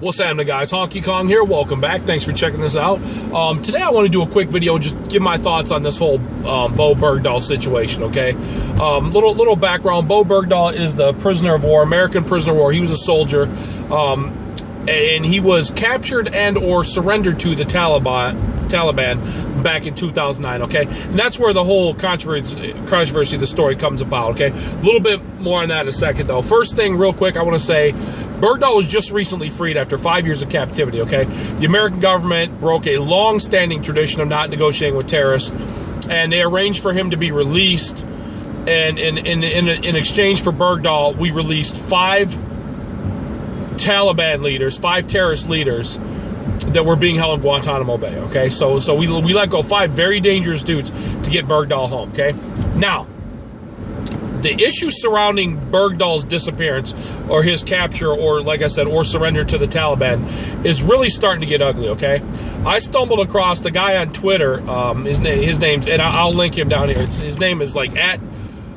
What's happening, guys? Honky Kong here. Welcome back. Thanks for checking this out. Today I want to do a quick video, just give my thoughts on this whole Bowe Bergdahl situation, okay? Little background. Bowe Bergdahl is the prisoner of war, American prisoner of war. He was a soldier, and he was captured and or surrendered to the Taliban back in 2009, okay? And that's where the whole controversy of the story comes about, okay? A little bit more on that in a second, though. First thing, real quick, I want to say, Bergdahl was just recently freed after 5 years of captivity, okay? The American government broke a long-standing tradition of not negotiating with terrorists, and they arranged for him to be released, and in exchange for Bergdahl, we released 5 Taliban leaders, 5 terrorist leaders that were being held in Guantanamo Bay, okay? So we let go 5 very dangerous dudes to get Bergdahl home, okay? Now, the issue surrounding Bergdahl's disappearance or his capture or, like I said, or surrender to the Taliban is really starting to get ugly, okay? I stumbled across the guy on Twitter, his name's, and I'll link him down here. His name is like at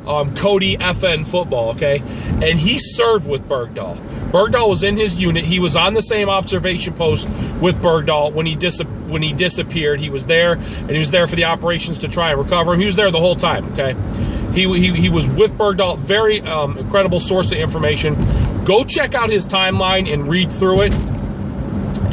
Cody FN Football, okay? And he served with Bergdahl. Bergdahl was in his unit. He was on the same observation post with Bergdahl when he disappeared. He was there, and he was there for the operations to try and recover him. He was there the whole time, okay? He was with Bergdahl. Very incredible source of information. Go check out his timeline and read through it.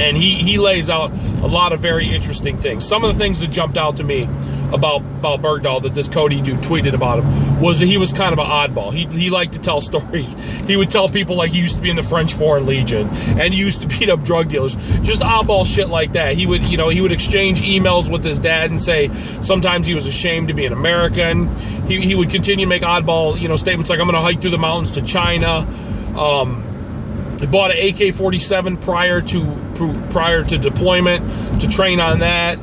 And he lays out a lot of very interesting things. Some of the things that jumped out to me about Bergdahl that this Cody dude tweeted about him was that he was kind of an oddball. He liked to tell stories. He would tell people like he used to be in the French Foreign Legion and he used to beat up drug dealers. Just oddball shit like that. He would exchange emails with his dad and say sometimes he was ashamed to be an American. He would continue to make oddball, statements like, I'm going to hike through the mountains to China. He bought an AK-47 prior to deployment to train on that.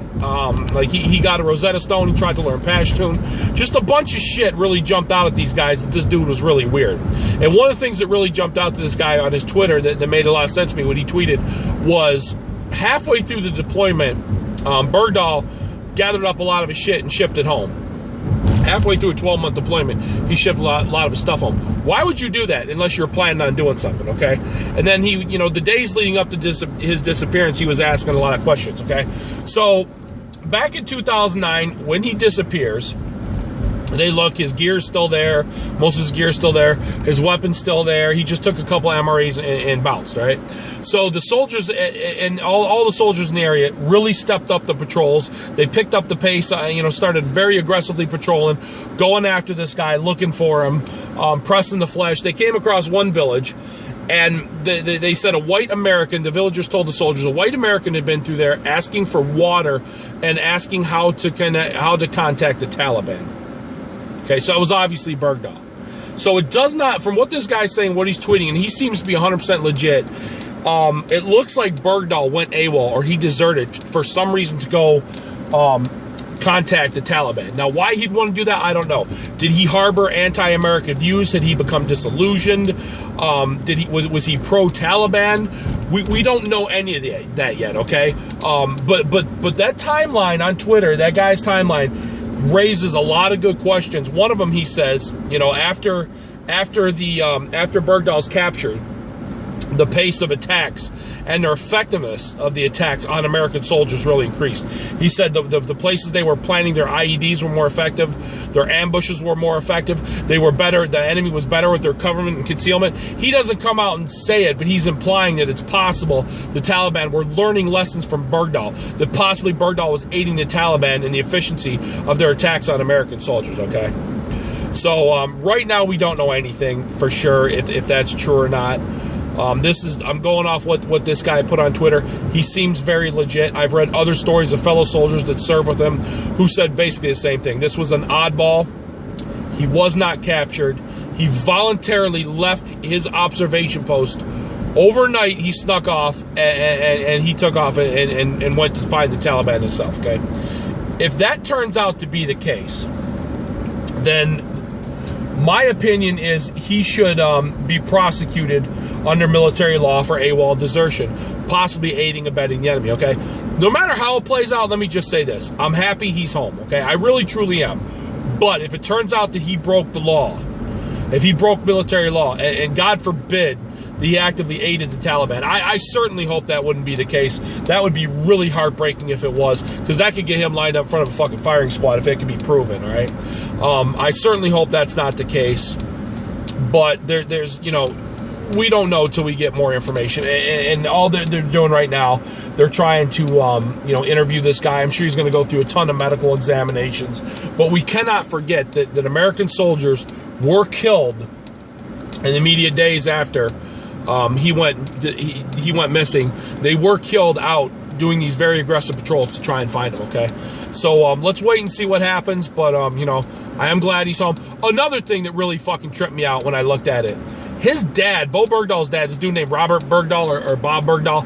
He got a Rosetta Stone. He tried to learn Pashtun. Just a bunch of shit really jumped out at these guys that this dude was really weird. And one of the things that really jumped out to this guy on his Twitter that made a lot of sense to me, what he tweeted, was halfway through the deployment, Bergdahl gathered up a lot of his shit and shipped it home. Halfway through a 12-month deployment, he shipped a lot of his stuff home. Why would you do that unless you're planning on doing something, okay? And then he, the days leading up to his disappearance, he was asking a lot of questions, okay? So back in 2009, when he disappears, they look, his gear's still there. Most of his gear's still there. His weapon's still there. He just took a couple MRAs and bounced, right? So the soldiers and all the soldiers in the area really stepped up the patrols. They picked up the pace, started very aggressively patrolling, going after this guy, looking for him, pressing the flesh. They came across one village, and they said a white American, the villagers told the soldiers, a white American had been through there asking for water and asking how to contact the Taliban. Okay, so it was obviously Bergdahl. So it does not, from what this guy's saying, what he's tweeting, and he seems to be 100% legit, it looks like Bergdahl went AWOL, or he deserted for some reason to go contact the Taliban. Now, why he'd want to do that, I don't know. Did he harbor anti-American views? Had he become disillusioned? Was he pro-Taliban? We don't know any of that yet, okay? But that timeline on Twitter, that guy's timeline, raises a lot of good questions. One of them, he says, after Bergdahl's captured, the pace of attacks and their effectiveness of the attacks on American soldiers really increased. He said the places they were planning their IEDs were more effective, their ambushes were more effective, they were better, the enemy was better with their cover and concealment. He doesn't come out and say it, but he's implying that it's possible the Taliban were learning lessons from Bergdahl, that possibly Bergdahl was aiding the Taliban in the efficiency of their attacks on American soldiers, okay? So right now we don't know anything for sure if that's true or not. I'm going off what this guy put on Twitter. He seems very legit. I've read other stories of fellow soldiers that served with him who said basically the same thing. This was an oddball. He was not captured. He voluntarily left his observation post. Overnight, he snuck off and he took off and went to find the Taliban himself, okay? If that turns out to be the case, then my opinion is he should be prosecuted under military law for AWOL desertion, possibly aiding and abetting the enemy, okay? No matter how it plays out, let me just say this. I'm happy he's home, okay? I really, truly am. But if it turns out that he broke the law, if he broke military law, and God forbid that he actively aided the Taliban. I certainly hope that wouldn't be the case. That would be really heartbreaking if it was, because that could get him lined up in front of a fucking firing squad if it could be proven, all right? I certainly hope that's not the case, but there's, you know, we don't know till we get more information. And all they're doing right now, they're trying to, you know, interview this guy. I'm sure he's going to go through a ton of medical examinations. But we cannot forget that American soldiers were killed in the immediate days after he went missing. They were killed out doing these very aggressive patrols to try and find him, okay? So let's wait and see what happens. But, you know, I am glad he saw him. Another thing that really fucking tripped me out when I looked at it, his dad, Bowe Bergdahl's dad, this dude named Robert Bergdahl or Bowe Bergdahl,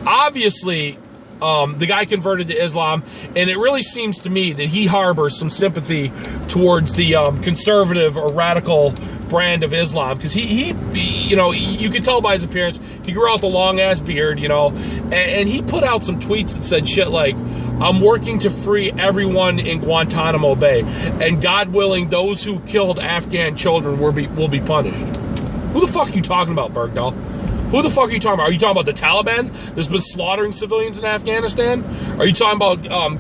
obviously the guy converted to Islam, and it really seems to me that he harbors some sympathy towards the conservative or radical brand of Islam, because he you know, you could tell by his appearance, he grew out the long-ass beard, you know, and he put out some tweets that said shit like, I'm working to free everyone in Guantanamo Bay, and God willing, those who killed Afghan children will be punished. Who the fuck are you talking about, Bergdahl? Who the fuck are you talking about? Are you talking about the Taliban that's been slaughtering civilians in Afghanistan? Are you talking about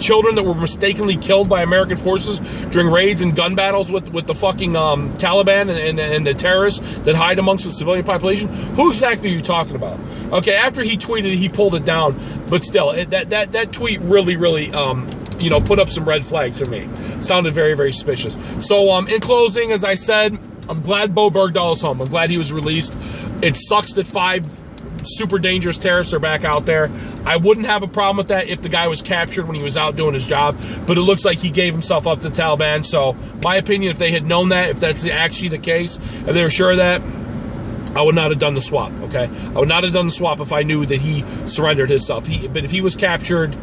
children that were mistakenly killed by American forces during raids and gun battles with the fucking Taliban and the terrorists that hide amongst the civilian population? Who exactly are you talking about? Okay, after he tweeted, he pulled it down, but still, that tweet really, you know, put up some red flags for me. Sounded very, very suspicious. So, in closing, as I said, I'm glad Bowe Bergdahl is home. I'm glad he was released. It sucks that 5 super dangerous terrorists are back out there. I wouldn't have a problem with that if the guy was captured when he was out doing his job, but it looks like he gave himself up to the Taliban. So, my opinion, if they had known that, if that's actually the case, if they were sure of that, I would not have done the swap, okay? I would not have done the swap if I knew that he surrendered himself. But if he was captured,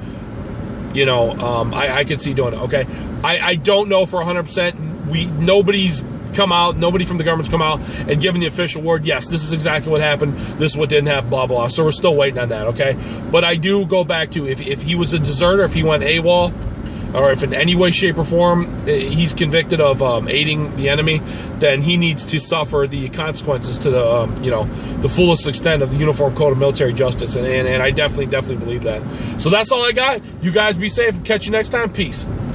you know, I could see doing it, okay? I don't know for 100%. Nobody's come out, nobody from the government's come out and given the official word, yes, this is exactly what happened, this is what didn't happen, blah, blah. So we're still waiting on that, okay? But I do go back to, if he was a deserter, if he went AWOL, or if in any way, shape, or form he's convicted of aiding the enemy, then he needs to suffer the consequences to the, you know, the fullest extent of the Uniform Code of Military Justice, and I definitely believe that. So that's all I got. You guys be safe. Catch you next time. Peace.